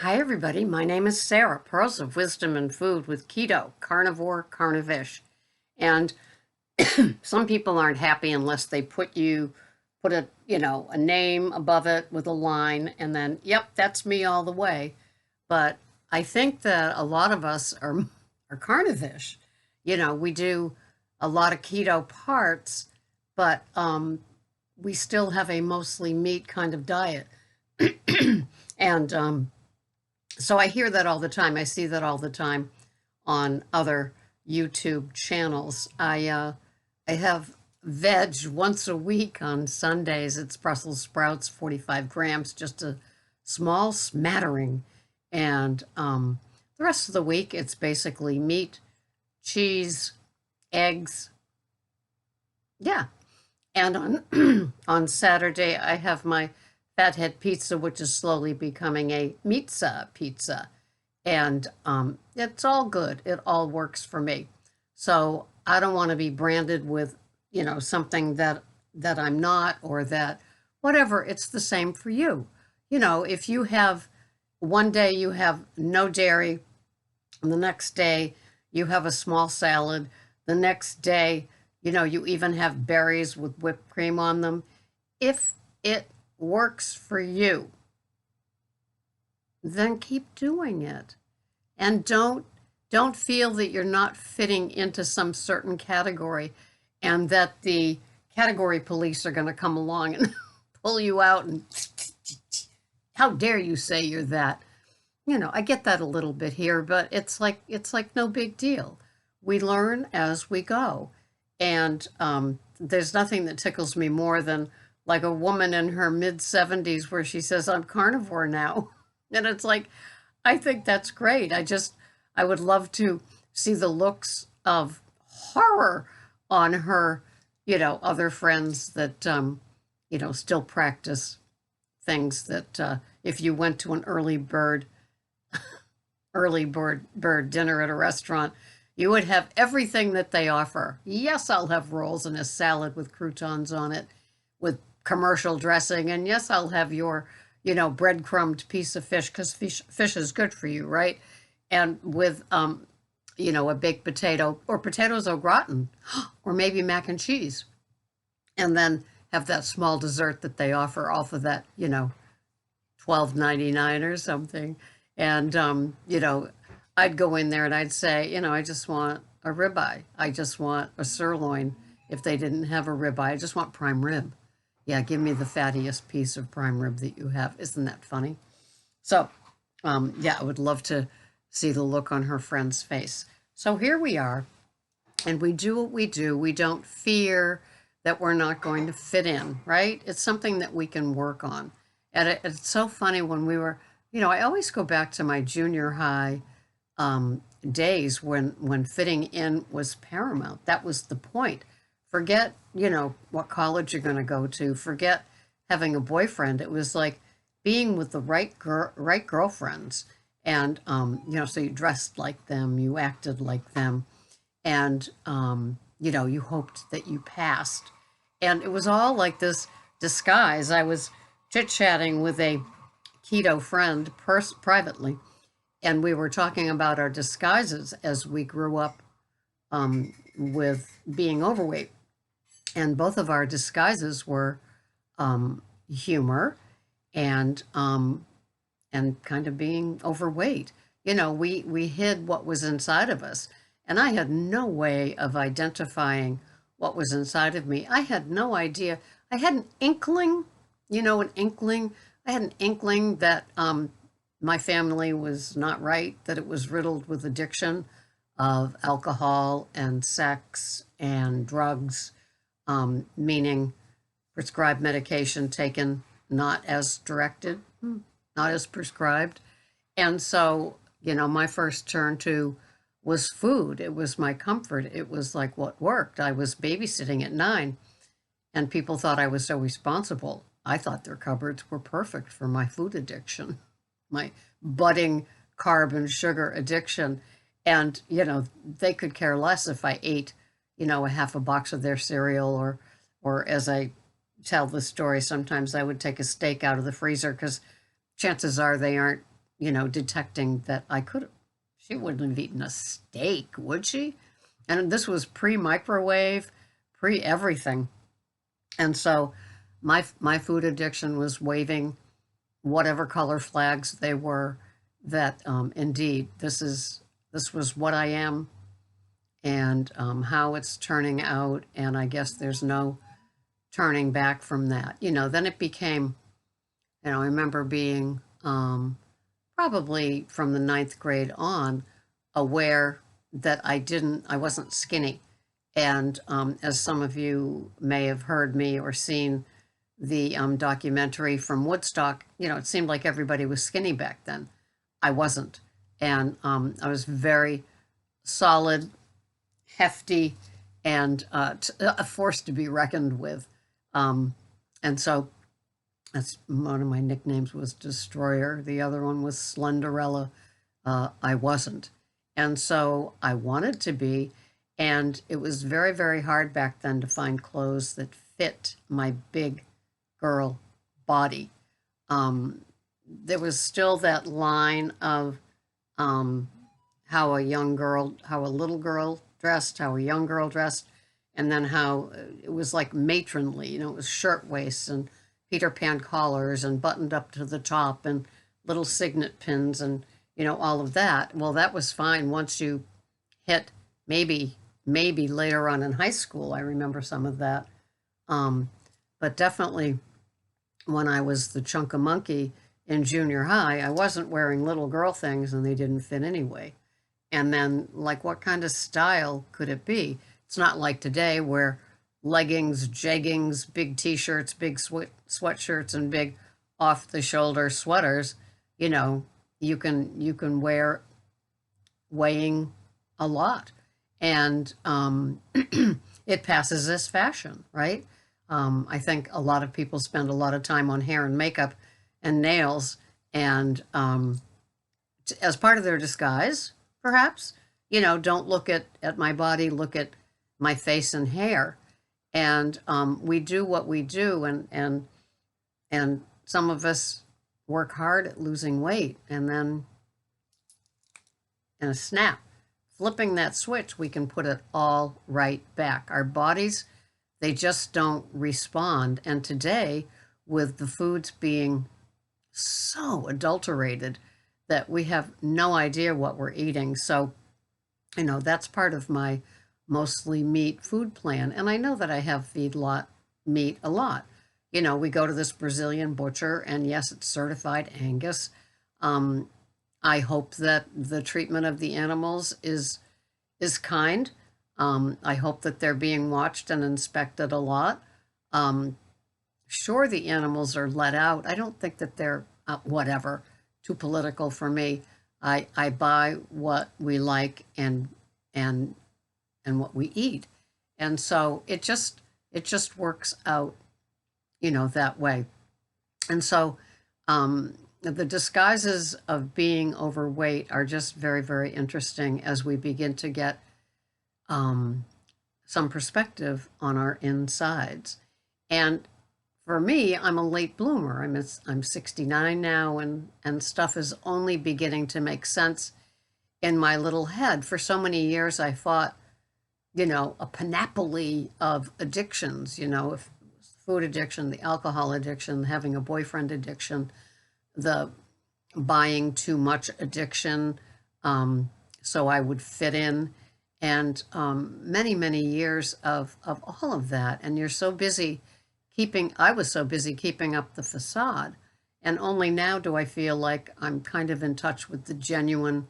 Hi, everybody. My name is Sarah, Pearls of Wisdom and Food with Keto Carnivore Carnivish. And some people aren't happy unless they put a name above it with a line and then, yep, that's me all the way. But I think that a lot of us are carnivish. We do a lot of keto parts, but we still have a mostly meat kind of diet. And so I hear that all the time. I see that all the time on other YouTube channels. I have veg once a week on Sundays. It's Brussels sprouts, 45 grams, just a small smattering. And the rest of the week, it's basically meat, cheese, eggs. Yeah. And on on Saturday, I have my fathead pizza, which is slowly becoming a pizza pizza. And it's all good. It all works for me. So I don't want to be branded with, something that I'm not or that whatever. It's the same for you. If you have one day you have no dairy, and the next day you have a small salad, the next day, you even have berries with whipped cream on them. If it works for you, then keep doing it. And don't feel that you're not fitting into some certain category and that the category police are going to come along and pull you out and how dare you say you're that. I get that a little bit here, but it's like no big deal. We learn as we go. And there's nothing that tickles me more than like a woman in her mid 70s where she says, I'm carnivore now. And it's like, I think that's great. I would love to see the looks of horror on her, other friends that, still practice things that if you went to an early bird dinner at a restaurant, you would have everything that they offer. Yes, I'll have rolls and a salad with croutons on it with commercial dressing. And yes, I'll have your, breadcrumbed piece of fish because fish is good for you, right? And with, a baked potato or potatoes au gratin or maybe mac and cheese. And then have that small dessert that they offer off of that, 12.99 or something. And, I'd go in there and I'd say, I just want a ribeye. I just want a sirloin. If they didn't have a ribeye, I just want prime rib. Yeah, give me the fattiest piece of prime rib that you have. Isn't that funny? So, yeah, I would love to see the look on her friend's face. So here we are, and we do what we do. We don't fear that we're not going to fit in, right? It's something that we can work on. And it's so funny when we were, I always go back to my junior high days when fitting in was paramount. That was the point. Forget, what college you're going to go to. Forget having a boyfriend. It was like being with the right girlfriends. And, so you dressed like them, you acted like them, and, you hoped that you passed. And it was all like this disguise. I was chit-chatting with a keto friend privately, and we were talking about our disguises as we grew up with being overweight. And both of our disguises were humor and kind of being overweight. We hid what was inside of us. And I had no way of identifying what was inside of me. I had no idea. I had an inkling, an inkling. I had an inkling that my family was not right, that it was riddled with addiction of alcohol and sex and drugs, meaning prescribed medication taken not as directed, not as prescribed. And so, my first turn to was food. It was my comfort. It was like what worked. I was babysitting at 9, and people thought I was so responsible. I thought their cupboards were perfect for my food addiction, my budding carb and sugar addiction. And, they could care less if I ate, a half a box of their cereal or as I tell the story, sometimes I would take a steak out of the freezer because chances are they aren't detecting that I could. She wouldn't have eaten a steak, would she? And this was pre-microwave, pre-everything. And so my food addiction was waving whatever color flags they were, that indeed this was what I am, and how it's turning out, and I guess there's no turning back from that. Then it became, I remember being probably from the ninth grade on, aware that I wasn't skinny. And as some of you may have heard me or seen the documentary from Woodstock, it seemed like everybody was skinny back then. I wasn't. And I was very solid, hefty, and a force to be reckoned with. And so that's one of my nicknames was Destroyer. The other one was Slenderella. I wasn't. And so I wanted to be, and it was very, very hard back then to find clothes that fit my big girl body. There was still that line of how a little girl dressed, how a young girl dressed, and then how it was like matronly. It was shirt waists and Peter Pan collars and buttoned up to the top and little signet pins and all of that. Well, that was fine once you hit maybe later on in high school. I remember some of that, but definitely when I was the chunka monkey in junior high, I wasn't wearing little girl things and they didn't fit anyway. And then, like, what kind of style could it be? It's not like today where leggings, jeggings, big t-shirts, big sweatshirts, and big off-the-shoulder sweaters, you can wear weighing a lot. And it passes as fashion, right? I think a lot of people spend a lot of time on hair and makeup and nails, and as part of their disguise, perhaps, don't look at my body, look at my face and hair. And we do what we do, and some of us work hard at losing weight, and then in a snap, flipping that switch, we can put it all right back. Our bodies, they just don't respond. And today, with the foods being so adulterated that we have no idea what we're eating. So, that's part of my mostly meat food plan. And I know that I have feedlot meat a lot. We go to this Brazilian butcher, and yes, it's certified Angus. I hope that the treatment of the animals is kind. I hope that they're being watched and inspected a lot. Sure, the animals are let out. I don't think that they're whatever, too political for me. I buy what we like and what we eat, and so it just works out, that way. And so the disguises of being overweight are just very, very interesting as we begin to get some perspective on our insides. And for me, I'm a late bloomer. I'm 69 now, and stuff is only beginning to make sense in my little head. For so many years, I fought, a panoply of addictions, if food addiction, the alcohol addiction, having a boyfriend addiction, the buying too much addiction, so I would fit in, and many, many years of all of that. And you're so busy I was so busy keeping up the facade. And only now do I feel like I'm kind of in touch with the genuine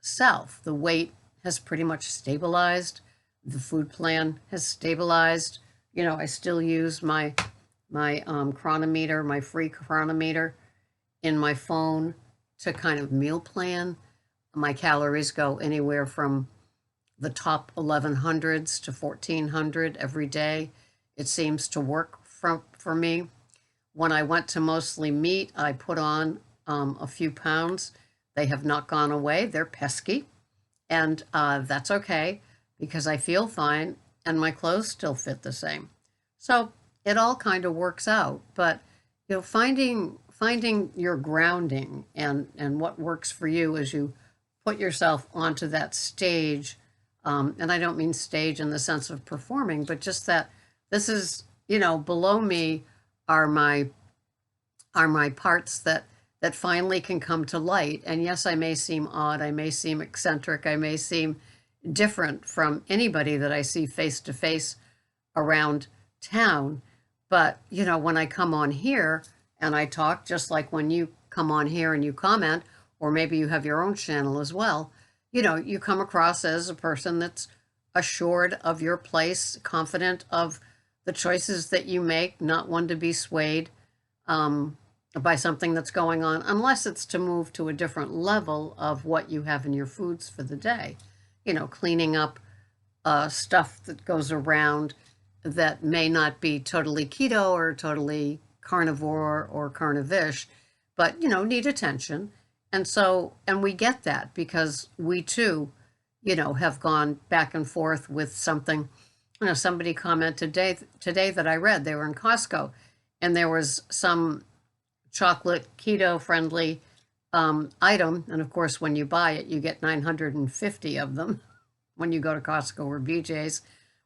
self. The weight has pretty much stabilized. The food plan has stabilized. I still use my chronometer, my free chronometer in my phone to kind of meal plan. My calories go anywhere from the top 1100s to 1400 every day. It seems to work for me. When I went to mostly meat, I put on a few pounds. They have not gone away. They're pesky. And that's okay because I feel fine and my clothes still fit the same. So it all kind of works out. But, finding finding your grounding and what works for you as you put yourself onto that stage. And I don't mean stage in the sense of performing, but just that this is, below me are my parts that finally can come to light. And yes, I may seem odd, I may seem eccentric, I may seem different from anybody that I see face to face around town. But, when I come on here and I talk, just like when you come on here and you comment, or maybe you have your own channel as well, you come across as a person that's assured of your place, confident of the choices that you make, not one to be swayed by something that's going on, unless it's to move to a different level of what you have in your foods for the day. Cleaning up stuff that goes around that may not be totally keto or totally carnivore or carnivish, but, need attention. And we get that because we too, have gone back and forth with something. Somebody commented today that I read, they were in Costco and there was some chocolate keto friendly item. And of course, when you buy it, you get 950 of them when you go to Costco or BJ's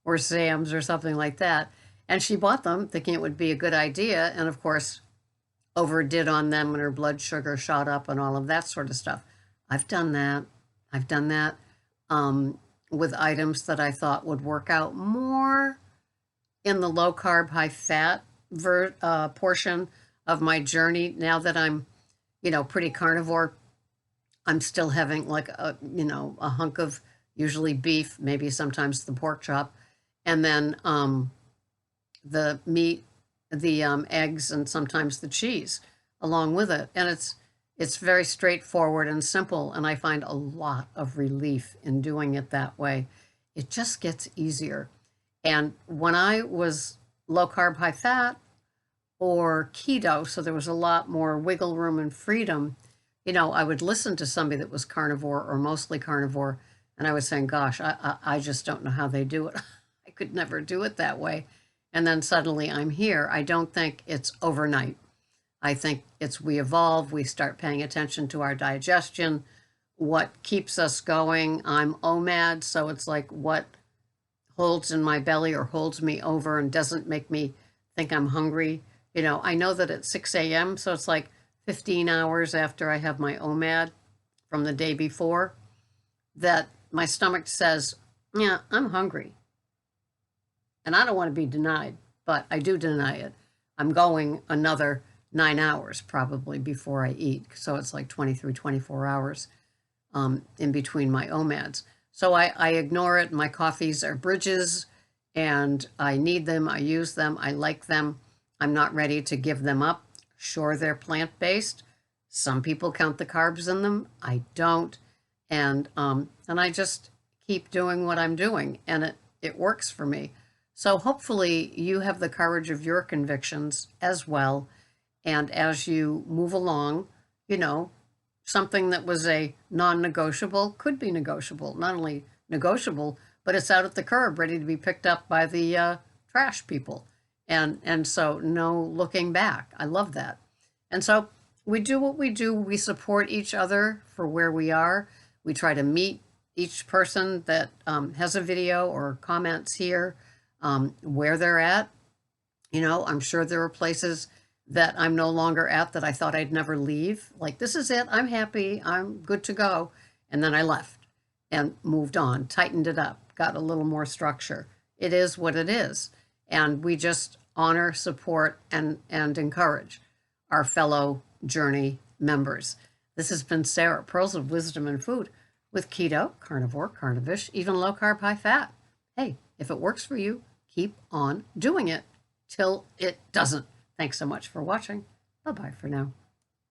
or Sam's or something like that. And she bought them thinking it would be a good idea. And of course, overdid on them and her blood sugar shot up and all of that sort of stuff. I've done that. I've done that with items that I thought would work out more in the low carb, high fat portion of my journey. Now that I'm, pretty carnivore, I'm still having like a hunk of usually beef, maybe sometimes the pork chop, and then the meat, the eggs, and sometimes the cheese along with it. And it's very straightforward and simple, and I find a lot of relief in doing it that way. It just gets easier. And when I was low carb, high fat or keto, so there was a lot more wiggle room and freedom, I would listen to somebody that was carnivore or mostly carnivore, and I was saying, gosh, I just don't know how they do it. I could never do it that way. And then suddenly I'm here. I don't think it's overnight. I think we evolve, we start paying attention to our digestion, what keeps us going. I'm OMAD, so it's like what holds in my belly or holds me over and doesn't make me think I'm hungry. I know that at 6 a.m., so it's like 15 hours after I have my OMAD from the day before, that my stomach says, yeah, I'm hungry. And I don't want to be denied, but I do deny it. I'm going another 9 hours probably before I eat. So it's like 23, 24 hours in between my OMADs. So I ignore it. My coffees are bridges and I need them. I use them. I like them. I'm not ready to give them up. Sure, they're plant-based. Some people count the carbs in them. I don't. And I just keep doing what I'm doing, and it works for me. So hopefully you have the courage of your convictions as well. And as you move along, something that was a non-negotiable could be negotiable. Not only negotiable, but it's out at the curb, ready to be picked up by the trash people. And so no looking back. I love that. And so we do what we do. We support each other for where we are. We try to meet each person that has a video or comments here where they're at. I'm sure there are places that I'm no longer at that I thought I'd never leave. Like, this is it. I'm happy. I'm good to go. And then I left and moved on, tightened it up, got a little more structure. It is what it is. And we just honor, support, and encourage our fellow journey members. This has been Sarah, Pearls of Wisdom and Food, with keto, carnivore, carnivish, even low carb, high fat. Hey, if it works for you, keep on doing it till it doesn't. Thanks so much for watching. Bye-bye for now.